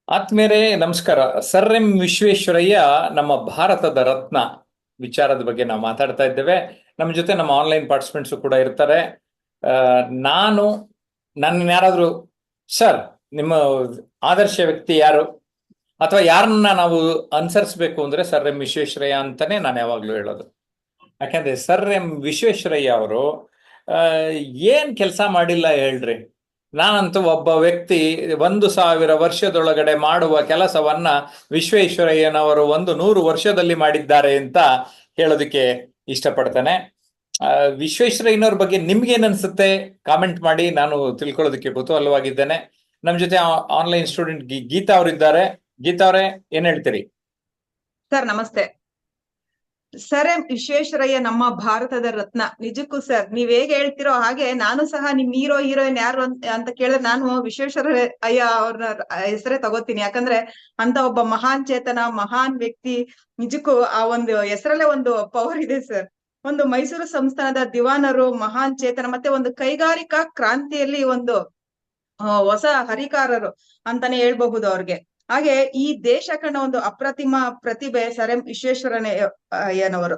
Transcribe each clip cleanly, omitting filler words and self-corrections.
ಆತ್ಮೇರೆ ನಮಸ್ಕಾರ. Sir M Visvesvaraya ನಮ್ಮ ಭಾರತದ ರತ್ನ ವಿಚಾರದ ಬಗ್ಗೆ ನಾವು ಮಾತಾಡ್ತಾ ಇದ್ದೇವೆ. ನಮ್ಮ ಜೊತೆ ನಮ್ಮ ಆನ್ಲೈನ್ ಪಾರ್ಟಿಸಿಪೆಂಟ್ಸ್ ಕೂಡ ಇರ್ತಾರೆ. ಆ, ನಾನು ನನ್ನ ಯಾರಾದ್ರೂ ಸರ್, ನಿಮ್ಮ ಆದರ್ಶ ವ್ಯಕ್ತಿ ಯಾರು ಅಥವಾ ಯಾರನ್ನ ನಾವು ಅನುಸರಿಸಬೇಕು ಅಂದ್ರೆ ಸರ್ ಎಂ ವಿಶ್ವೇಶ್ವರಯ್ಯ ಅಂತಾನೆ ನಾನು ಯಾವಾಗ್ಲೂ ಹೇಳೋದು. ಯಾಕಂದ್ರೆ ಸರ್ ಎಂ ವಿಶ್ವೇಶ್ವರಯ್ಯ ಅವರು ಆ, ಏನ್ ಕೆಲಸ ಮಾಡಿಲ್ಲ ಹೇಳ್ರಿ. ನಾನಂತೂ ಒಬ್ಬ ವ್ಯಕ್ತಿ 1,000 ವರ್ಷದೊಳಗಡೆ ಮಾಡುವ ಕೆಲಸವನ್ನ ವಿಶ್ವೇಶ್ವರಯ್ಯನವರು 100 ವರ್ಷದಲ್ಲಿ ಮಾಡಿದ್ದಾರೆ ಅಂತ ಹೇಳೋದಕ್ಕೆ ಇಷ್ಟಪಡ್ತೇನೆ. ಆ, ವಿಶ್ವೇಶ್ವರಯ್ಯನವ್ರ ಬಗ್ಗೆ ನಿಮ್ಗೇನ್ ಅನ್ಸುತ್ತೆ ಕಾಮೆಂಟ್ ಮಾಡಿ, ನಾನು ತಿಳ್ಕೊಳ್ಳೋದಕ್ಕೆ ಕುತೂಹಲವಾಗಿದ್ದೇನೆ. ನಮ್ಮ ಜೊತೆ ಆನ್ಲೈನ್ ಸ್ಟೂಡೆಂಟ್ ಗೀತಾ ಅವರಿದ್ದಾರೆ. ಗೀತಾ ಅವರೇ, ಏನ್ ಹೇಳ್ತೀರಿ? ಸರ್ ನಮಸ್ತೆ. ಸರ್ ಎಂ ವಿಶ್ವೇಶ್ವರಯ್ಯ ನಮ್ಮ ಭಾರತದ ರತ್ನ. ನಿಜಕ್ಕೂ ಸರ್, ನೀವ್ ಹೇಗೆ ಹೇಳ್ತಿರೋ ಹಾಗೆ ನಾನು ಸಹ ನಿಮ್ ಹೀರೋಯಿನ್ ಯಾರು ಅಂತ ಕೇಳಿದ್ರೆ ನಾನು ವಿಶ್ವೇಶ್ವರಯ್ಯ ಅವ್ರನ್ನ ಹೆಸರೇ ತಗೋತೀನಿ. ಯಾಕಂದ್ರೆ ಅಂತ ಒಬ್ಬ ಮಹಾನ್ ಚೇತನ, ಮಹಾನ್ ವ್ಯಕ್ತಿ. ನಿಜಕ್ಕೂ ಆ ಒಂದು ಹೆಸರಲ್ಲೇ ಒಂದು ಪವರ್ ಇದೆ ಸರ್. ಒಂದು ಮೈಸೂರು ಸಂಸ್ಥಾನದ ದಿವಾನರು, ಮಹಾನ್ ಚೇತನ, ಮತ್ತೆ ಒಂದು ಕೈಗಾರಿಕಾ ಕ್ರಾಂತಿಯಲ್ಲಿ ಒಂದು ಹೊಸ ಹರಿಕಾರರು ಅಂತಾನೆ ಹೇಳ್ಬಹುದು ಅವ್ರಿಗೆ. ಹಾಗೆ ಈ ದೇಶ ಕಂಡ ಒಂದು ಅಪ್ರತಿಮ ಪ್ರತಿಭೆ ಸರ್ ಎಂ ವಿಶ್ವೇಶ್ವರಯ್ಯನವರು.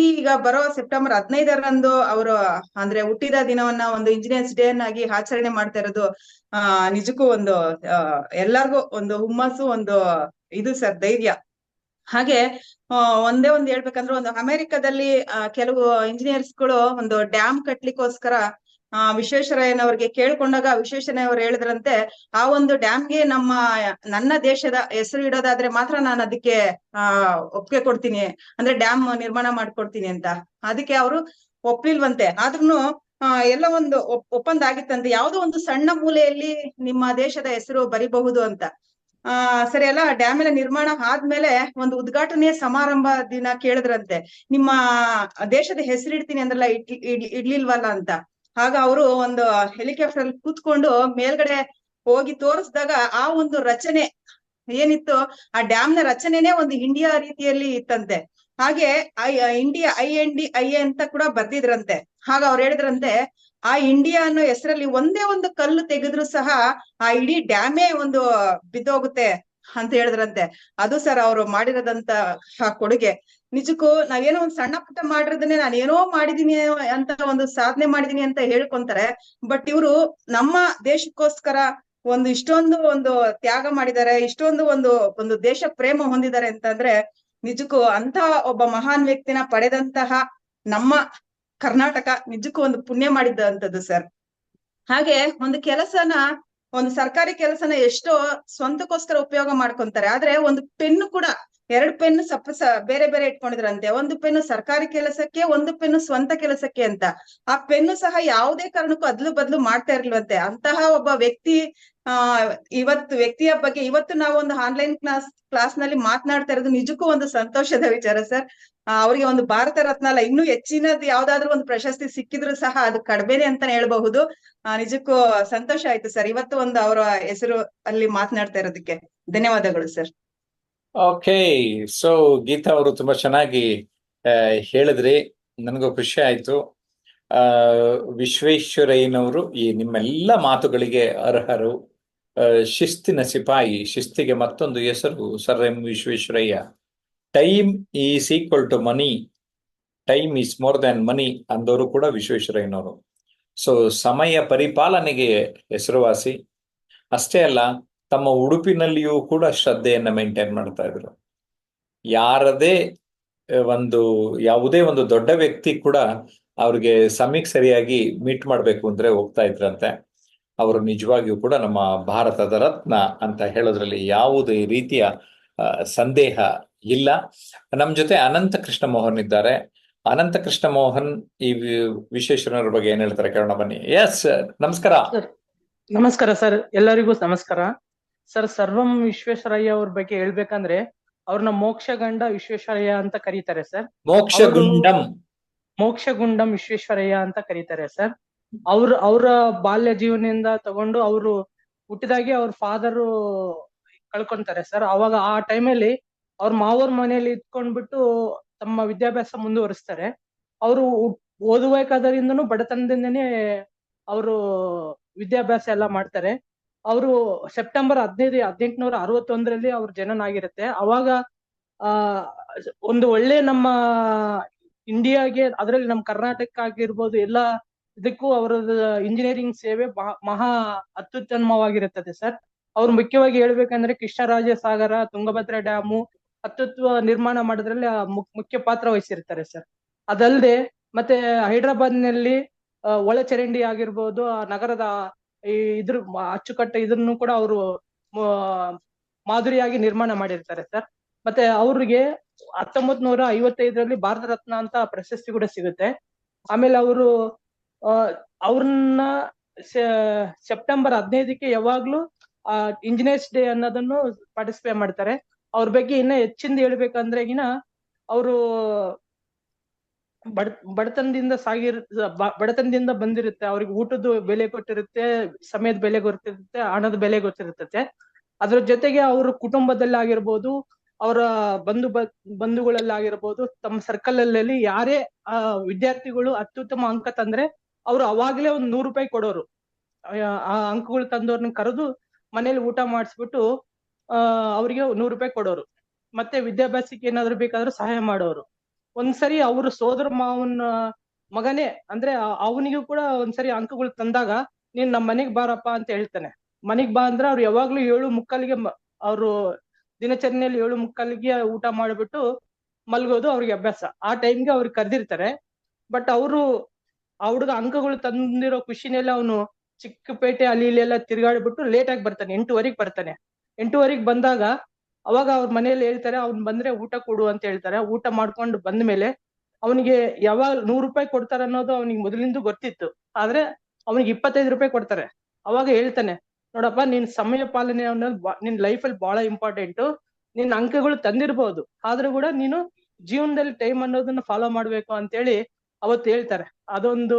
ಈಗ ಬರೋ ಸೆಪ್ಟೆಂಬರ್ 15ರಂದು ಅವರು ಅಂದ್ರೆ ಹುಟ್ಟಿದ ದಿನವನ್ನ ಒಂದು ಇಂಜಿನಿಯರ್ಸ್ ಡೇ ಅನ್ನಾಗಿ ಆಚರಣೆ ಮಾಡ್ತಾ ಇರೋದು ನಿಜಕ್ಕೂ ಒಂದು ಎಲ್ಲರಿಗೂ ಒಂದು ಹುಮ್ಮಸ್ಸು, ಒಂದು ಇದು ಸರ್, ಧೈರ್ಯ. ಹಾಗೆ ಒಂದೇ ಒಂದ್ ಹೇಳ್ಬೇಕಂದ್ರೆ, ಒಂದು ಅಮೆರಿಕದಲ್ಲಿ ಕೆಲವು ಇಂಜಿನಿಯರ್ಸ್ಗಳು ಒಂದು ಡ್ಯಾಮ್ ಕಟ್ಲಿಕ್ಕೋಸ್ಕರ ವಿಶ್ವೇಶ್ವರಯ್ಯನವ್ರಿಗೆ ಕೇಳ್ಕೊಂಡಾಗ ವಿಶ್ವೇಶ್ವರಯ್ಯನವರು ಹೇಳಿದ್ರಂತೆ, ಆ ಒಂದು ಡ್ಯಾಮ್ಗೆ ನನ್ನ ದೇಶದ ಹೆಸರು ಇಡೋದಾದ್ರೆ ಮಾತ್ರ ನಾನು ಅದಕ್ಕೆ ಒಪ್ಪಿಗೆ ಕೊಡ್ತೀನಿ, ಅಂದ್ರೆ ಡ್ಯಾಮ್ ನಿರ್ಮಾಣ ಮಾಡ್ಕೊಡ್ತೀನಿ ಅಂತ. ಅದಕ್ಕೆ ಅವರು ಒಪ್ಲಿಲ್ವಂತೆ. ಆದ್ರೂನು ಎಲ್ಲ ಒಂದು ಒಪ್ಪಂದ ಆಗಿತ್ತಂತೆ, ಯಾವ್ದೋ ಒಂದು ಸಣ್ಣ ಮೂಲೆಯಲ್ಲಿ ನಿಮ್ಮ ದೇಶದ ಹೆಸರು ಬರಿಬಹುದು ಅಂತ. ಸರಿ, ಎಲ್ಲ ಡ್ಯಾಮ್ ಎಲ್ಲ ನಿರ್ಮಾಣ ಆದ್ಮೇಲೆ ಒಂದು ಉದ್ಘಾಟನೆಯ ಸಮಾರಂಭ ದಿನ ಕೇಳಿದ್ರಂತೆ, ನಿಮ್ಮ ದೇಶದ ಹೆಸರಿಡ್ತೀನಿ ಅಂದ್ರಲ್ಲ, ಇಡ್ಲಿಲ್ವಲ್ಲ ಅಂತ. ಆಗ ಅವರು ಒಂದು ಹೆಲಿಕಾಪ್ಟರ್ ಅಲ್ಲಿ ಕೂತ್ಕೊಂಡು ಮೇಲ್ಗಡೆ ಹೋಗಿ ತೋರಿಸಿದಾಗ ಆ ಒಂದು ರಚನೆ ಏನಿತ್ತು, ಆ ಡ್ಯಾಮ್ ನ ರಚನೆನೇ ಒಂದು ಇಂಡಿಯಾ ರೀತಿಯಲ್ಲಿ ಇತ್ತಂತೆ. ಹಾಗೆ ಇಂಡಿಯಾ INDIA ಅಂತ ಕೂಡ ಬರ್ದಿದ್ರಂತೆ. ಆಗ ಅವ್ರು ಹೇಳಿದ್ರಂತೆ, ಆ ಇಂಡಿಯಾ ಅನ್ನೋ ಹೆಸರಲ್ಲಿ ಒಂದೇ ಒಂದು ಕಲ್ಲು ತೆಗೆದ್ರು ಸಹ ಆ ಇಡೀ ಡ್ಯಾಮೇ ಒಂದು ಬಿದ್ದೋಗುತ್ತೆ ಅಂತ ಹೇಳಿದ್ರಂತೆ. ಅದು ಸರ್ ಅವರು ಮಾಡಿರೋದಂತ ಕೊಡುಗೆ. ನಿಜಕ್ಕೂ ನಾವೇನೋ ಒಂದ್ ಸಣ್ಣ ಪುಟ್ಟ ಮಾಡಿರೋದನ್ನೇ ನಾನು ಏನೋ ಮಾಡಿದೀನಿ ಅಂತ, ಒಂದು ಸಾಧನೆ ಮಾಡಿದೀನಿ ಅಂತ ಹೇಳ್ಕೊಂತಾರೆ. ಬಟ್ ಇವರು ನಮ್ಮ ದೇಶಕ್ಕೋಸ್ಕರ ಇಷ್ಟೊಂದು ಒಂದು ತ್ಯಾಗ ಮಾಡಿದ್ದಾರೆ, ಇಷ್ಟೊಂದು ಒಂದು ಒಂದು ದೇಶ ಪ್ರೇಮ ಹೊಂದಿದ್ದಾರೆ ಅಂತಂದ್ರೆ ನಿಜಕ್ಕೂ ಅಂತ ಒಬ್ಬ ಮಹಾನ್ ವ್ಯಕ್ತಿನ ಪಡೆದಂತಹ ನಮ್ಮ ಕರ್ನಾಟಕ ನಿಜಕ್ಕೂ ಒಂದು ಪುಣ್ಯ ಮಾಡಿದ್ದಂಥದ್ದು ಸರ್. ಹಾಗೆ ಒಂದು ಸರ್ಕಾರಿ ಕೆಲಸನ ಎಷ್ಟೋ ಸ್ವಂತಕ್ಕೋಸ್ಕರ ಉಪಯೋಗ ಮಾಡ್ಕೊಂತಾರೆ, ಆದ್ರೆ ಒಂದು ಪೆನ್ನು ಕೂಡ, 2 ಪೆನ್ನು ಬೇರೆ ಬೇರೆ ಇಟ್ಕೊಂಡಿದ್ರಂತೆ. ಒಂದು ಪೆನ್ನು ಸರ್ಕಾರಿ ಕೆಲಸಕ್ಕೆ, ಒಂದು ಪೆನ್ನು ಸ್ವಂತ ಕೆಲಸಕ್ಕೆ ಅಂತ. ಆ ಪೆನ್ನು ಸಹ ಯಾವುದೇ ಕಾರಣಕ್ಕೂ ಅದ್ಲು ಬದ್ಲು ಮಾಡ್ತಾ ಇರ್ಲಿಲ್ವಂತೆ. ಅಂತಹ ಒಬ್ಬ ವ್ಯಕ್ತಿ ವ್ಯಕ್ತಿಯ ಬಗ್ಗೆ ಇವತ್ತು ನಾವು ಒಂದು ಆನ್ಲೈನ್ ಕ್ಲಾಸ್ ನಲ್ಲಿ ಮಾತನಾಡ್ತಾ ಇರೋದು ನಿಜಕ್ಕೂ ಒಂದು ಸಂತೋಷದ ವಿಚಾರ ಸರ್. ಅವ್ರಿಗೆ ಒಂದು ಭಾರತ ರತ್ನ ಅಲ್ಲ, ಇನ್ನೂ ಹೆಚ್ಚಿನದು ಯಾವ್ದಾದ್ರು ಒಂದು ಪ್ರಶಸ್ತಿ ಸಿಕ್ಕಿದ್ರು ಸಹ ಅದು ಕಡಿಮೆನೆ ಅಂತಾನೆ ಹೇಳ್ಬಹುದು. ನಿಜಕ್ಕೂ ಸಂತೋಷ ಆಯ್ತು ಸರ್, ಇವತ್ತು ಒಂದು ಅವರ ಹೆಸರು ಅಲ್ಲಿ ಮಾತನಾಡ್ತಾ ಇರೋದಕ್ಕೆ. ಧನ್ಯವಾದಗಳು ಸರ್. ಓಕೆ, ಸೊ ಗೀತಾ ಅವರು ತುಂಬಾ ಚೆನ್ನಾಗಿ ಹೇಳಿದ್ರಿ, ನನಗೂ ಖುಷಿ ಆಯ್ತು. ಆ, ವಿಶ್ವೇಶ್ವರಯ್ಯನವರು ಈ ನಿಮ್ಮೆಲ್ಲ ಮಾತುಗಳಿಗೆ ಅರ್ಹರು. ಶಿಸ್ತಿನ ಸಿಪಾಯಿ, ಶಿಸ್ತಿಗೆ ಮತ್ತೊಂದು ಹೆಸರು sir M Visvesvaraya. Time is equal to money, time is more than money ಅಂದವರು ಕೂಡ ವಿಶ್ವೇಶ್ವರಯ್ಯನವರು. ಸೊ ಸಮಯ ಪರಿಪಾಲನೆಗೆ ಹೆಸರುವಾಸಿ. ಅಷ್ಟೇ ಅಲ್ಲ, ತಮ್ಮ ಉಡುಪಿನಲ್ಲಿಯೂ ಕೂಡ ಶ್ರದ್ಧೆಯನ್ನ ಮೇಂಟೈನ್ ಮಾಡ್ತಾ ಇದ್ರು. ಯಾರದೇ ಯಾವುದೇ ಒಂದು ದೊಡ್ಡ ವ್ಯಕ್ತಿ ಕೂಡ ಅವ್ರಿಗೆ ಸಮಯಕ್ಕೆ ಸರಿಯಾಗಿ ಮೀಟ್ ಮಾಡ್ಬೇಕು ಅಂದ್ರೆ ಹೋಗ್ತಾ ಇದ್ರಂತೆ. ಅವರು ನಿಜವಾಗಿಯೂ ಕೂಡ ನಮ್ಮ ಭಾರತದ ರತ್ನ ಅಂತ ಹೇಳೋದ್ರಲ್ಲಿ ಯಾವುದೇ ರೀತಿಯ ಸಂದೇಹ ಇಲ್ಲ. ನಮ್ಮ ಜೊತೆ ಅನಂತ ಕೃಷ್ಣ ಮೋಹನ್ ಇದ್ದಾರೆ. ಅನಂತ ಕೃಷ್ಣ ಮೋಹನ್ ಈ ವಿಶ್ವೇಶ್ವರಯ್ಯನವರ ಬಗ್ಗೆ ಏನ್ ಹೇಳ್ತಾರೆ ಕೇಳೋಣ ಬನ್ನಿ. ಎಸ್, ನಮಸ್ಕಾರ. ನಮಸ್ಕಾರ ಸರ್, ಎಲ್ಲರಿಗೂ ನಮಸ್ಕಾರ ಸರ್. ಸರ್ವಂ ವಿಶ್ವೇಶ್ವರಯ್ಯ ಅವ್ರ ಬಗ್ಗೆ ಹೇಳ್ಬೇಕಂದ್ರೆ ಅವ್ರನ್ನ ಮೋಕ್ಷಗಂಡ ವಿಶ್ವೇಶ್ವರಯ್ಯ ಅಂತ ಕರೀತಾರೆ ಸರ್. ಮೋಕ್ಷಗುಂಡಂ ವಿಶ್ವೇಶ್ವರಯ್ಯ ಅಂತ ಕರೀತಾರೆ ಸರ್. ಅವರ ಬಾಲ್ಯ ಜೀವನದಿಂದ ತಗೊಂಡು ಅವರು ಹುಟ್ಟಿದಾಗೆ ಅವ್ರ ಫಾದರು ಕಳ್ಕೊಂತಾರೆ ಸರ್. ಅವಾಗ ಆ ಟೈಮಲ್ಲಿ ಅವ್ರ ಮಾವೂರ್ ಮನೆಯಲ್ಲಿ ಇದ್ಕೊಂಡ್ಬಿಟ್ಟು ತಮ್ಮ ವಿದ್ಯಾಭ್ಯಾಸ ಮುಂದುವರಿಸ್ತಾರೆ. ಅವರು ಓದುಬೇಕಾದ್ರಿಂದನೂ ಬಡತನದಿಂದನೇ ಅವರು ವಿದ್ಯಾಭ್ಯಾಸ ಎಲ್ಲ ಮಾಡ್ತಾರೆ. ಅವರು ಸೆಪ್ಟೆಂಬರ್ 1861 ಅವ್ರ ಜನನ ಆಗಿರುತ್ತೆ. ಅವಾಗ ಆ ಒಂದು ಒಳ್ಳೆ ನಮ್ಮ ಇಂಡಿಯಾಗೆ, ಅದರಲ್ಲಿ ನಮ್ಮ ಕರ್ನಾಟಕ ಆಗಿರ್ಬೋದು, ಎಲ್ಲ ಇದಕ್ಕೂ ಅವರದ್ದು ಇಂಜಿನಿಯರಿಂಗ್ ಸೇವೆ ಮಹಾ ಅತ್ಯುತ್ತಮವಾಗಿರುತ್ತದೆ ಸರ್. ಅವ್ರು ಮುಖ್ಯವಾಗಿ ಹೇಳ್ಬೇಕಂದ್ರೆ ಕೃಷ್ಣರಾಜ ಸಾಗರ, ತುಂಗಭದ್ರಾ ಡ್ಯಾಮು ಅತ್ಯುತ್ತಮ ನಿರ್ಮಾಣ ಮಾಡೋದ್ರಲ್ಲಿ ಮುಖ್ಯ ಪಾತ್ರ ವಹಿಸಿರ್ತಾರೆ ಸರ್. ಅದಲ್ಲದೆ ಮತ್ತೆ ಹೈದರಾಬಾದ್ನಲ್ಲಿ ಒಳಚರಂಡಿ ಆಗಿರ್ಬೋದು, ಆ ನಗರದ ಇದ್ರ ಅಚ್ಚುಕಟ್ಟು ಇದನ್ನು ಕೂಡ ಅವರು ಮಾದರಿಯಾಗಿ ನಿರ್ಮಾಣ ಮಾಡಿರ್ತಾರೆ ಸರ್. ಮತ್ತೆ ಅವ್ರಿಗೆ 1955ರಲ್ಲಿ ಭಾರತ ರತ್ನ ಅಂತ ಪ್ರಶಸ್ತಿ ಕೂಡ ಸಿಗುತ್ತೆ. ಆಮೇಲೆ ಅವರು ಅವ್ರನ್ನ ಸೆಪ್ಟೆಂಬರ್ 15ಕ್ಕೆ ಯಾವಾಗ್ಲೂ ಇಂಜಿನಿಯರ್ಸ್ ಡೇ ಅನ್ನೋದನ್ನು ಪಾರ್ಟಿಸಿಪೇಟ್ ಮಾಡ್ತಾರೆ. ಅವ್ರ ಬಗ್ಗೆ ಇನ್ನ ಹೆಚ್ಚಿಂದ ಹೇಳ್ಬೇಕಂದ್ರೆ ಅವರು ಬಡತನದಿಂದ ಬಂದಿರುತ್ತೆ. ಅವ್ರಿಗೆ ಊಟದ ಬೆಲೆ ಗೊತ್ತಿರುತ್ತೆ, ಸಮಯದ ಬೆಲೆ ಗೊತ್ತಿರುತ್ತೆ, ಹಣದ ಬೆಲೆ ಗೊತ್ತಿರುತ್ತೆ. ಅದ್ರ ಜೊತೆಗೆ ಅವ್ರ ಕುಟುಂಬದಲ್ಲಿ ಆಗಿರ್ಬೋದು, ಅವರ ಬಂಧುಗಳಲ್ಲಾಗಿರ್ಬೋದು, ತಮ್ಮ ಸರ್ಕಲ್ ಅಲ್ಲಿ ಯಾರೇ ವಿದ್ಯಾರ್ಥಿಗಳು ಅತ್ಯುತ್ತಮ ಅಂಕ ತಂದ್ರೆ ಅವ್ರು ಅವಾಗ್ಲೇ ಒಂದ್ ₹100 ಕೊಡೋರು. ಆ ಅಂಕಗಳು ತಂದವ್ರನ್ನ ಕರೆದು ಮನೇಲಿ ಊಟ ಮಾಡಿಸ್ಬಿಟ್ಟು ಅವ್ರಿಗೆ ₹100 ಕೊಡೋರು. ಮತ್ತೆ ವಿದ್ಯಾಭ್ಯಾಸಕ್ಕೆ ಏನಾದ್ರು ಬೇಕಾದ್ರೂ ಸಹಾಯ ಮಾಡೋರು. ಒಂದ್ಸರಿ ಅವ್ರ ಸೋದರ ಮಾವನ ಮಗನೇ ಅಂದ್ರೆ ಅವನಿಗೂ ಕೂಡ ಒಂದ್ಸರಿ ಅಂಕಗಳು ತಂದಾಗ, ನೀನ್ ನಮ್ ಮನೆಗ್ ಬಾರಪ್ಪ ಅಂತ ಹೇಳ್ತಾನೆ. ಮನೆಗ್ ಬಾ ಅಂದ್ರೆ ಅವ್ರು ಯಾವಾಗ್ಲೂ 7:45ಗೆ ಅವ್ರು ದಿನಚರಿಯಲ್ಲಿ 7:45ಗೆ ಊಟ ಮಾಡ್ಬಿಟ್ಟು ಮಲ್ಗೋದು ಅವ್ರಿಗೆ ಅಭ್ಯಾಸ. ಆ ಟೈಮ್ಗೆ ಅವ್ರಿಗೆ ಕರೆದಿರ್ತಾರೆ. ಬಟ್ ಅವರು ಆ ಹುಡುಗ ಅಂಕಗಳು ತಂದಿರೋ ಖುಷಿನೆಲ್ಲ ಅವನು ಚಿಕ್ಕಪೇಟೆ ಅಲ್ಲಿ ಇಲ್ಲಿ ಎಲ್ಲ ತಿರ್ಗಾಡ್ಬಿಟ್ಟು ಲೇಟ್ ಆಗಿ ಬರ್ತಾನೆ. 8:15ಗೆ ಬರ್ತಾನೆ. 8:15ಗೆ ಬಂದಾಗ ಅವಾಗ ಅವ್ರ ಮನೆಯಲ್ಲಿ ಹೇಳ್ತಾರೆ, ಅವ್ನ್ ಬಂದ್ರೆ ಊಟ ಕೊಡು ಅಂತ ಹೇಳ್ತಾರೆ. ಊಟ ಮಾಡ್ಕೊಂಡು ಬಂದ್ಮೇಲೆ ಅವನಿಗೆ ಯಾವಾಗ ₹100 ಕೊಡ್ತಾರೆ ಅನ್ನೋದು ಅವನಿಗೆ ಮೊದಲಿಂದ ಗೊತ್ತಿತ್ತು. ಆದ್ರೆ ಅವನಿಗೆ ₹25 ಕೊಡ್ತಾರೆ. ಅವಾಗ ಹೇಳ್ತಾನೆ, ನೋಡಪ್ಪ, ನಿನ್ ಸಮಯ ಪಾಲನೆ ಅನ್ನೋದು ನಿನ್ ಲೈಫಲ್ಲಿ ಬಹಳ ಇಂಪಾರ್ಟೆಂಟ್. ನಿನ್ ಅಂಕಗಳು ತಂದಿರ್ಬೋದು, ಆದ್ರೂ ಕೂಡ ನೀನು ಜೀವನದಲ್ಲಿ ಟೈಮ್ ಅನ್ನೋದನ್ನ ಫಾಲೋ ಮಾಡ್ಬೇಕು ಅಂತೇಳಿ ಅವತ್ತು ಹೇಳ್ತಾರೆ. ಅದೊಂದು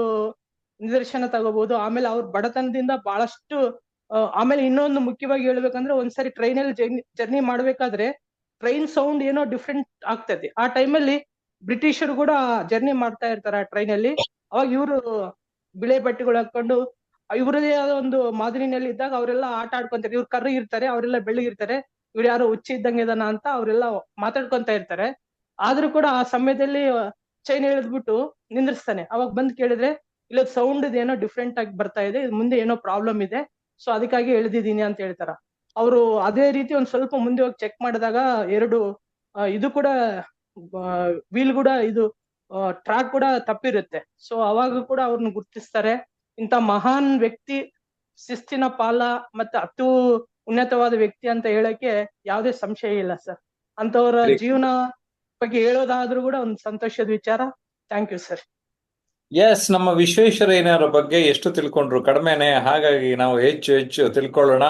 ನಿದರ್ಶನ ತಗೋಬಹುದು. ಆಮೇಲೆ ಅವ್ರ ಬಡತನದಿಂದ ಬಹಳಷ್ಟು ಆಮೇಲೆ ಇನ್ನೊಂದು ಮುಖ್ಯವಾಗಿ ಹೇಳ್ಬೇಕಂದ್ರೆ, ಒಂದ್ಸರಿ ಟ್ರೈನಲ್ಲಿ ಜರ್ನಿ ಮಾಡ್ಬೇಕಾದ್ರೆ ಟ್ರೈನ್ ಸೌಂಡ್ ಏನೋ ಡಿಫ್ರೆಂಟ್ ಆಗ್ತದೆ. ಆ ಟೈಮಲ್ಲಿ ಬ್ರಿಟಿಷರು ಕೂಡ ಜರ್ನಿ ಮಾಡ್ತಾ ಇರ್ತಾರೆ ಆ ಟ್ರೈನಲ್ಲಿ. ಅವಾಗ ಇವರು ಬಿಳೆ ಬಟ್ಟೆಗಳು ಹಾಕೊಂಡು ಇವರದೇ ಆದ ಒಂದು ಮಾದರಿನಲ್ಲಿ ಇದ್ದಾಗ ಅವರೆಲ್ಲ ಆಟ ಆಡ್ಕೊಂತಾರೆ. ಇವ್ರು ಕರ್ರಿ ಇರ್ತಾರೆ, ಅವರೆಲ್ಲ ಬೆಳ್ಳಗಿರ್ತಾರೆ. ಇವ್ರು ಯಾರೋ ಹುಚ್ಚ ಇದ್ದಂಗೆ ಇದಾನ ಅಂತ ಅವರೆಲ್ಲ ಮಾತಾಡ್ಕೊಂತ ಇರ್ತಾರೆ. ಆದ್ರೂ ಕೂಡ ಆ ಸಮಯದಲ್ಲಿ ಚೈನ್ ಎಳೆದ್ಬಿಟ್ಟು ನಿಂದ್ರಿಸ್ತಾನೆ. ಅವಾಗ ಬಂದ್ ಕೇಳಿದ್ರೆ, ಇಲ್ಲ ಸೌಂಡ್ ಏನೋ ಡಿಫ್ರೆಂಟ್ ಆಗಿ ಬರ್ತಾ ಇದೆ, ಮುಂದೆ ಏನೋ ಪ್ರಾಬ್ಲಮ್ ಇದೆ, ಸೊ ಅದಕ್ಕಾಗಿ ಎಳೆದಿದ್ದೀನಿ ಅಂತ ಹೇಳ್ತಾರ. ಅವರು ಅದೇ ರೀತಿ ಒಂದ್ ಸ್ವಲ್ಪ ಮುಂದೆ ಹೋಗಿ ಚೆಕ್ ಮಾಡಿದಾಗ ಎರಡು ಇದು ಕೂಡ ವೀಲ್ ಕೂಡ ಇದು ಟ್ರ್ಯಾಕ್ ಕೂಡ ತಪ್ಪಿರುತ್ತೆ. ಸೊ ಅವಾಗ ಕೂಡ ಅವ್ರನ್ನ ಗುರ್ತಿಸ್ತಾರೆ. ಇಂತ ಮಹಾನ್ ವ್ಯಕ್ತಿ, ಶಿಸ್ತಿನ ಪಾಲ ಮತ್ತೆ ಅತಿ ಉನ್ನತವಾದ ವ್ಯಕ್ತಿ ಅಂತ ಹೇಳಕ್ಕೆ ಯಾವುದೇ ಸಂಶಯ ಇಲ್ಲ ಸರ್. ಅಂತವ್ರ ಜೀವನ ಬಗ್ಗೆ ಹೇಳೋದಾದ್ರೂ ಕೂಡ ಒಂದು ಸಂತೋಷದ ವಿಚಾರ. Thank you sir. ಎಸ್, ನಮ್ಮ ವಿಶ್ವೇಶ್ವರಯ್ಯನವರ ಬಗ್ಗೆ ಎಷ್ಟು ತಿಳ್ಕೊಂಡ್ರು ಕಡಿಮೆನೆ. ಹಾಗಾಗಿ ನಾವು ಹೆಚ್ಚು ಹೆಚ್ಚು ತಿಳ್ಕೊಳ್ಳೋಣ.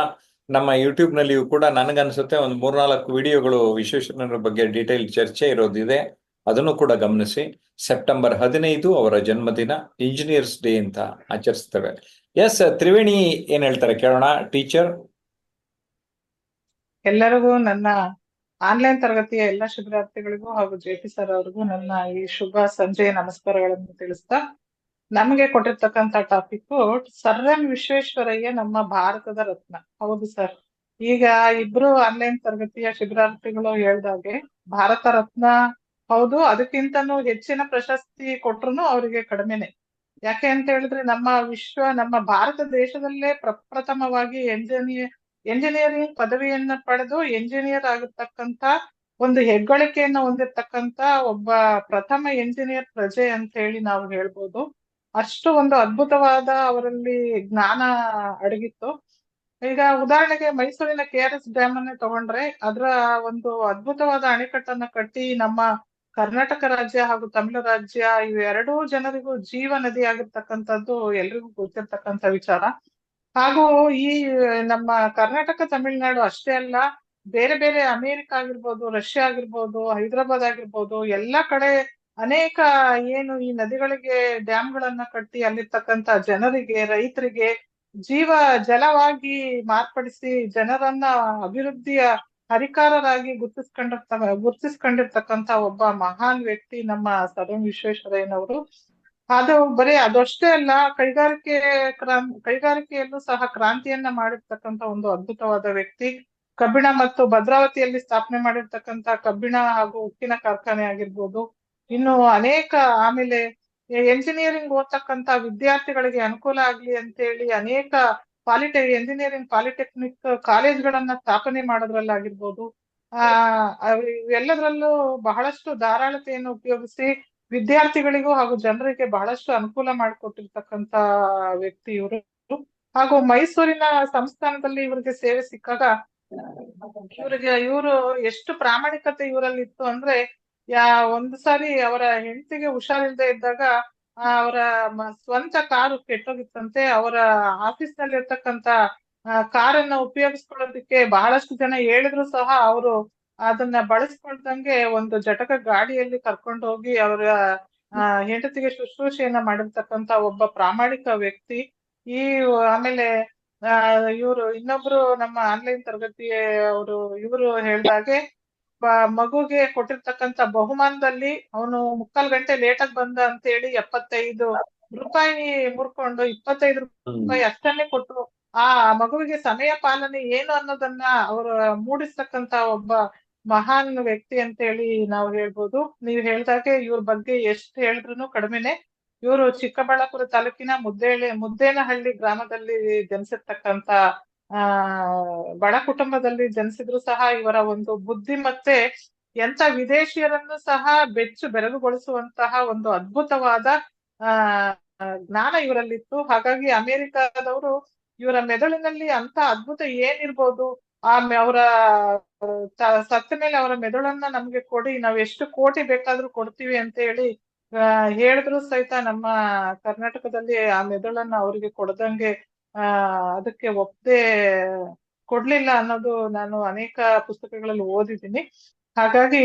ನಮ್ಮ ಯೂಟ್ಯೂಬ್ ನಲ್ಲಿಯೂ ಕೂಡ ನನಗನ್ಸುತ್ತೆ ಒಂದು 3-4 ವಿಡಿಯೋಗಳು ವಿಶ್ವೇಶ್ವರಯ್ಯನವರ ಬಗ್ಗೆ ಡೀಟೇಲ್ ಚರ್ಚೆ ಇರೋದಿದೆ. ಅದನ್ನು ಕೂಡ ಗಮನಿಸಿ. ಸೆಪ್ಟೆಂಬರ್ 15 ಅವರ ಜನ್ಮದಿನ, ಇಂಜಿನಿಯರ್ಸ್ ಡೇ ಅಂತ ಆಚರಿಸ್ತೇವೆ. ಎಸ್, ತ್ರಿವೇಣಿ ಏನ್ ಹೇಳ್ತಾರೆ ಕೇಳೋಣ. ಟೀಚರ್, ಎಲ್ಲರಿಗೂ ನನ್ನ ಆನ್ಲೈನ್ ತರಗತಿಯ ಎಲ್ಲ ಶಿಬಿರಾರ್ಥಿಗಳಿಗೂ ಹಾಗೂ JP ಸರ್ ಅವ್ರಿಗೂ ನನ್ನ ಈ ಶುಭ ಸಂಜೆಯ ನಮಸ್ಕಾರಗಳನ್ನು ತಿಳಿಸ್ತಾ, ನಮಗೆ ಕೊಟ್ಟಿರ್ತಕ್ಕಂತ ಟಾಪಿಕ್ ಸರ್ ಎಂ ವಿಶ್ವೇಶ್ವರಯ್ಯ ನಮ್ಮ ಭಾರತದ ರತ್ನ. ಹೌದು ಸರ್, ಈಗ ಇಬ್ರು ಆನ್ಲೈನ್ ತರಗತಿಯ ಶಿಬಿರಾರ್ಥಿಗಳು ಹೇಳ್ದಾಗೆ ಭಾರತ ರತ್ನ ಹೌದು, ಅದಕ್ಕಿಂತನೂ ಹೆಚ್ಚಿನ ಪ್ರಶಸ್ತಿ ಕೊಟ್ರು ಅವರಿಗೆ ಕಡಿಮೆನೆ. ಯಾಕೆ ಅಂತ ಹೇಳಿದ್ರೆ ನಮ್ಮ ಭಾರತ ದೇಶದಲ್ಲೇ ಪ್ರಪ್ರಥಮವಾಗಿ ಎಂಜಿನಿಯರಿಂಗ್ ಪದವಿಯನ್ನ ಪಡೆದು ಎಂಜಿನಿಯರ್ ಆಗಿರ್ತಕ್ಕಂತ ಒಂದು ಹೆಗ್ಗಳಿಕೆಯನ್ನ ಹೊಂದಿರ್ತಕ್ಕಂತ ಒಬ್ಬ ಪ್ರಥಮ ಎಂಜಿನಿಯರ್ ಪ್ರಜೆ ಅಂತ ಹೇಳಿ ನಾವು ಹೇಳ್ಬೋದು. ಅಷ್ಟು ಒಂದು ಅದ್ಭುತವಾದ ಅವರಲ್ಲಿ ಜ್ಞಾನ ಅಡಗಿತ್ತು. ಈಗ ಉದಾಹರಣೆಗೆ ಮೈಸೂರಿನ KRS ಡ್ಯಾಮ್ ಅನ್ನ ತಗೊಂಡ್ರೆ, ಅದರ ಒಂದು ಅದ್ಭುತವಾದ ಅಣೆಕಟ್ಟನ್ನ ಕಟ್ಟಿ ನಮ್ಮ ಕರ್ನಾಟಕ ರಾಜ್ಯ ಹಾಗೂ ತಮಿಳು ರಾಜ್ಯ ಇವೆರಡೂ ಜನರಿಗೂ ಜೀವ ನದಿ ಆಗಿರ್ತಕ್ಕಂಥದ್ದು ಎಲ್ರಿಗೂ ಗೊತ್ತಿರ್ತಕ್ಕಂಥ ವಿಚಾರ. ಹಾಗೂ ಈ ನಮ್ಮ ಕರ್ನಾಟಕ ತಮಿಳುನಾಡು ಅಷ್ಟೇ ಅಲ್ಲ, ಬೇರೆ ಬೇರೆ ಅಮೆರಿಕ ಆಗಿರ್ಬೋದು, ರಷ್ಯಾ ಆಗಿರ್ಬೋದು, ಹೈದರಾಬಾದ್ ಆಗಿರ್ಬೋದು, ಎಲ್ಲಾ ಕಡೆ ಅನೇಕ ಏನು ಈ ನದಿಗಳಿಗೆ ಡ್ಯಾಮ್ಗಳನ್ನ ಕಟ್ಟಿ ಅಲ್ಲಿರ್ತಕ್ಕಂಥ ಜನರಿಗೆ, ರೈತರಿಗೆ ಜೀವ ಜಲವಾಗಿ ಮಾರ್ಪಡಿಸಿ ಜನರನ್ನ ಅಭಿವೃದ್ಧಿಯ ಹರಿಕಾರರಾಗಿ ಗುರ್ತಿಸ್ಕೊಂಡಿರ್ತಕ್ಕಂಥ ಒಬ್ಬ ಮಹಾನ್ ವ್ಯಕ್ತಿ ನಮ್ಮ ಸರ್ ಎಂ ವಿಶ್ವೇಶ್ವರಯ್ಯನವರು. ಅದು ಬರೀ ಅದಷ್ಟೇ ಅಲ್ಲ, ಕೈಗಾರಿಕೆಯಲ್ಲೂ ಸಹ ಕ್ರಾಂತಿಯನ್ನ ಮಾಡಿರ್ತಕ್ಕಂಥ ಒಂದು ಅದ್ಭುತವಾದ ವ್ಯಕ್ತಿ. ಕಬ್ಬಿಣ ಮತ್ತು ಭದ್ರಾವತಿಯಲ್ಲಿ ಸ್ಥಾಪನೆ ಮಾಡಿರ್ತಕ್ಕಂಥ ಕಬ್ಬಿಣ ಹಾಗೂ ಉಕ್ಕಿನ ಕಾರ್ಖಾನೆ ಆಗಿರ್ಬೋದು. ಇನ್ನು ಅನೇಕ, ಆಮೇಲೆ ಎಂಜಿನಿಯರಿಂಗ್ ಓದ್ತಕ್ಕಂಥ ವಿದ್ಯಾರ್ಥಿಗಳಿಗೆ ಅನುಕೂಲ ಆಗ್ಲಿ ಅಂತೇಳಿ ಅನೇಕ ಎಂಜಿನಿಯರಿಂಗ್ ಪಾಲಿಟೆಕ್ನಿಕ್ ಕಾಲೇಜ್ಗಳನ್ನ ಸ್ಥಾಪನೆ ಮಾಡೋದ್ರಲ್ಲಾಗಿರ್ಬೋದು. ಇವೆಲ್ಲದರಲ್ಲೂ ಬಹಳಷ್ಟು ಧಾರಾಳತೆಯನ್ನು ಉಪಯೋಗಿಸಿ ವಿದ್ಯಾರ್ಥಿಗಳಿಗೂ ಹಾಗೂ ಜನರಿಗೆ ಬಹಳಷ್ಟು ಅನುಕೂಲ ಮಾಡಿಕೊಟ್ಟಿರ್ತಕ್ಕಂತ ವ್ಯಕ್ತಿ ಇವರು. ಹಾಗೂ ಮೈಸೂರಿನ ಸಂಸ್ಥಾನದಲ್ಲಿ ಇವರಿಗೆ ಸೇವೆ ಸಿಕ್ಕಾಗ ಇವರು ಎಷ್ಟು ಪ್ರಾಮಾಣಿಕತೆ ಇವರಲ್ಲಿ ಇತ್ತು ಅಂದ್ರೆ, ಒಂದು ಸಾರಿ ಅವರ ಹೆಂಡತಿಗೆ ಹುಷಾರಿಲ್ಲದೆ ಇದ್ದಾಗ ಅವರ ಸ್ವಂತ ಕಾರು ಕೆಟ್ಟೋಗಿತ್ತಂತೆ. ಅವರ ಆಫೀಸ್ ನಲ್ಲಿ ಇರ್ತಕ್ಕಂತ ಕಾರನ್ನ ಉಪಯೋಗಿಸ್ಕೊಳ್ಳೋದಕ್ಕೆ ಬಹಳಷ್ಟು ಜನ ಹೇಳಿದ್ರು ಸಹ ಅವರು ಅದನ್ನ ಬಳಸ್ಕೊಳ್ದಂಗೆ ಒಂದು ಜಟಕ ಗಾಡಿಯಲ್ಲಿ ಕರ್ಕೊಂಡು ಹೋಗಿ ಅವರ ಹೆಂಡತಿಗೆ ಶುಶ್ರೂಷೆಯನ್ನ ಮಾಡಿರ್ತಕ್ಕಂತ ಒಬ್ಬ ಪ್ರಾಮಾಣಿಕ ವ್ಯಕ್ತಿ. ಆಮೇಲೆ ಇವರು ಇನ್ನೊಬ್ರು ನಮ್ಮ ಆನ್ಲೈನ್ ತರಗತಿ ಇವರು ಹೇಳ್ದಾಗೆ ಮಗುಗೆ ಕೊಟ್ಟಿರ್ತಕ್ಕಂತ ಬಹುಮಾನದಲ್ಲಿ ಅವನು 3/4 ಗಂಟೆ ಲೇಟಾಗಿ ಬಂದ ಅಂತ ಹೇಳಿ 75 ರೂಪಾಯಿ ಮುರ್ಕೊಂಡು 25 ರೂಪಾಯಿ ಅಷ್ಟನ್ನೇ ಕೊಟ್ಟು ಆ ಮಗುವಿಗೆ ಸಮಯ ಪಾಲನೆ ಏನು ಅನ್ನೋದನ್ನ ಅವರು ಮೂಡಿಸ್ತಕ್ಕಂತ ಒಬ್ಬ ಮಹಾನ್ ವ್ಯಕ್ತಿ ಅಂತ ಹೇಳಿ ನಾವು ಹೇಳ್ಬೋದು. ನೀವು ಹೇಳ್ದಾಗೆ ಇವ್ರ ಬಗ್ಗೆ ಎಷ್ಟು ಹೇಳಿದ್ರು ಕಡಿಮೆನೆ. ಇವರು ಚಿಕ್ಕಬಳ್ಳಾಪುರ ತಾಲೂಕಿನ ಮುದ್ದೇನಹಳ್ಳಿ ಗ್ರಾಮದಲ್ಲಿ ಜನಿಸಿರ್ತಕ್ಕಂತ ಬಡ ಕುಟುಂಬದಲ್ಲಿ ಜನಿಸಿದ್ರು ಸಹ ಇವರ ಒಂದು ಬುದ್ಧಿಮತ್ತೆ ಎಂತ ವಿದೇಶಿಯರನ್ನು ಸಹ ಬೆರಗುಗೊಳಿಸುವಂತಹ ಒಂದು ಅದ್ಭುತವಾದ ಜ್ಞಾನ ಇವರಲ್ಲಿತ್ತು. ಹಾಗಾಗಿ ಅಮೆರಿಕದವರು ಇವರ ಮೆದುಳಿನಲ್ಲಿ ಅಂತ ಅದ್ಭುತ ಏನಿರ್ಬೋದು, ಅವರ ಸತ್ತ ಮೇಲೆ ಅವರ ಮೆದುಳನ್ನ ನಮ್ಗೆ ಕೊಡಿ, ನಾವ್ ಎಷ್ಟು ಕೋಟಿ ಬೇಕಾದ್ರೂ ಕೊಡ್ತೀವಿ ಅಂತ ಹೇಳಿ ಹೇಳಿದ್ರು ಸಹಿತ ನಮ್ಮ ಕರ್ನಾಟಕದಲ್ಲಿ ಆ ಮೆದುಳನ್ನ ಅವರಿಗೆ ಕೊಡದಂಗೆ ಅದಕ್ಕೆ ಒಪ್ಪದೆ ಕೊಡ್ಲಿಲ್ಲ ಅನ್ನೋದು ನಾನು ಅನೇಕ ಪುಸ್ತಕಗಳಲ್ಲಿ ಓದಿದ್ದೀನಿ. ಹಾಗಾಗಿ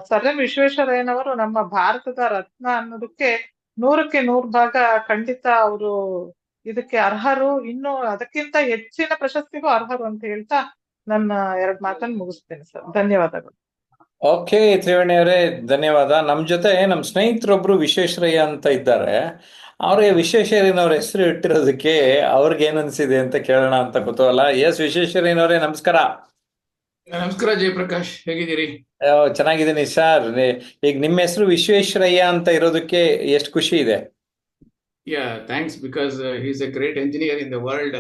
ಸರ್ ಎಂ ವಿಶ್ವೇಶ್ವರಯ್ಯನವರು ನಮ್ಮ ಭಾರತದ ರತ್ನ ಅನ್ನೋದಕ್ಕೆ 100ಕ್ಕೆ 100 ಭಾಗ ಖಂಡಿತ ಅವರು ಇದಕ್ಕೆ ಅರ್ಹರು. ಇನ್ನು ಅದಕ್ಕಿಂತ ಹೆಚ್ಚಿನ ಪ್ರಶಸ್ತಿಗೂ ಅರ್ಹರು ಅಂತ ಹೇಳ್ತಾ ನನ್ನ 2 ಮಾತನ್ನು ಮುಗಿಸ್ತೇನೆ ಸರ್. ಧನ್ಯವಾದಗಳು. ಓಕೆ ತ್ರಿವೇಣಿ ಅವರೇ, ಧನ್ಯವಾದ. ನಮ್ ಜೊತೆ ನಮ್ ಸ್ನೇಹಿತರೊಬ್ರು ವಿಶ್ವೇಶ್ವರಯ್ಯ ಅಂತ ಇದ್ದಾರೆ. ಅವ್ರಿಗೆ ವಿಶ್ವೇಶ್ವರಯ್ಯನವ್ರ ಹೆಸರು ಇಟ್ಟಿರೋದಕ್ಕೆ ಅವ್ರಿಗೆ ಏನ್ ಅನ್ಸಿದೆ ಅಂತ ಕೇಳೋಣ ಅಂತ ಕುತೂಹಲ. ಎಸ್ ವಿಶ್ವೇಶ್ವರಯ್ಯನವರೇ, ನಮಸ್ಕಾರ. ನಮಸ್ಕಾರ ಜಯಪ್ರಕಾಶ್, ಹೇಗಿದ್ದೀರಿ? ಚೆನ್ನಾಗಿದ್ದೀನಿ ಸರ್. ಈಗ ನಿಮ್ಮ ಹೆಸರು ವಿಶ್ವೇಶ್ವರಯ್ಯ ಅಂತ ಇರೋದಕ್ಕೆ ಎಷ್ಟು ಖುಷಿ ಇದೆ. Yeah, thanks, because is a great engineer in the world.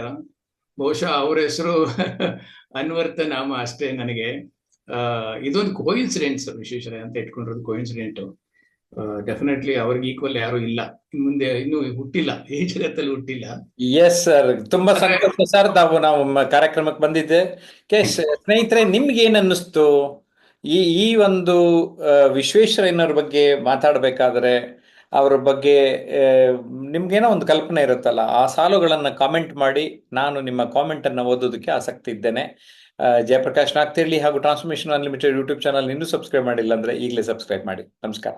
ಬಹುಶಃ ಅವ್ರ ಹೆಸರು ಅನ್ವರ್ಥ ನಾಮ ಅಷ್ಟೇ ನನಗೆ. ಇದೊಂದು ಕೋಇನ್ಸಿಡೆಂಟ್ಸ್, ವಿಶ್ವೇಶ್ವರಯ್ಯ ಅಂತ ಇಟ್ಕೊಂಡಿರೋದು ಕೋಇನ್ಸಿಡೆಂಟ್. ಡೆಫಿನೆಟ್ಲಿ ಅವ್ರಿಗೆ ಈಕ್ವಲ್ ಯಾರು ಇಲ್ಲ, ಮುಂದೆ ಇನ್ನೂ ಹುಟ್ಟಿಲ್ಲ, ಈ ಜಗತ್ತಲ್ಲಿ ಹುಟ್ಟಿಲ್ಲ. ಎಸ್ ಸರ್, ತುಂಬಾ ಸಂತೋಷ ಸರ್ ನಾವು ಕಾರ್ಯಕ್ರಮಕ್ಕೆ ಬಂದಿದ್ದೆ. ಸ್ನೇಹಿತರೆ, ನಿಮ್ಗೆ ಏನ್ ಅನ್ನಿಸ್ತು ಈ ಒಂದು ವಿಶ್ವೇಶ್ವರಯ್ಯನವ್ರ ಬಗ್ಗೆ ಮಾತಾಡ್ಬೇಕಾದ್ರೆ? ಅವ್ರ ಬಗ್ಗೆ ನಿಮ್ಗೇನೋ ಒಂದು ಕಲ್ಪನೆ ಇರುತ್ತಲ್ಲ, ಆ ಸಾಲುಗಳನ್ನ ಕಾಮೆಂಟ್ ಮಾಡಿ. ನಾನು ನಿಮ್ಮ ಕಾಮೆಂಟ್ ಅನ್ನ ಓದೋದಕ್ಕೆ ಆಸಕ್ತಿ ಇದ್ದೇನೆ. ಜಯಪ್ರಕಾಶ್ ನಾಗ್ತಿರ್ಲಿ ಹಾಗೂ ಟ್ರಾನ್ಸ್ಫಾರ್ಮೇಶನ್ ಅನ್ಲಿಮಿಟೆಡ್ ಯೂಟ್ಯೂಬ್ ಚಾನಲ್ ಇನ್ನೂ ಸಬ್ಸ್ಕ್ರೈಬ್ ಮಾಡಿಲ್ಲ ಅಂದ್ರೆ ಈಗಲೇ ಸಬ್ಸ್ಕ್ರೈಬ್ ಮಾಡಿ. ನಮಸ್ಕಾರ.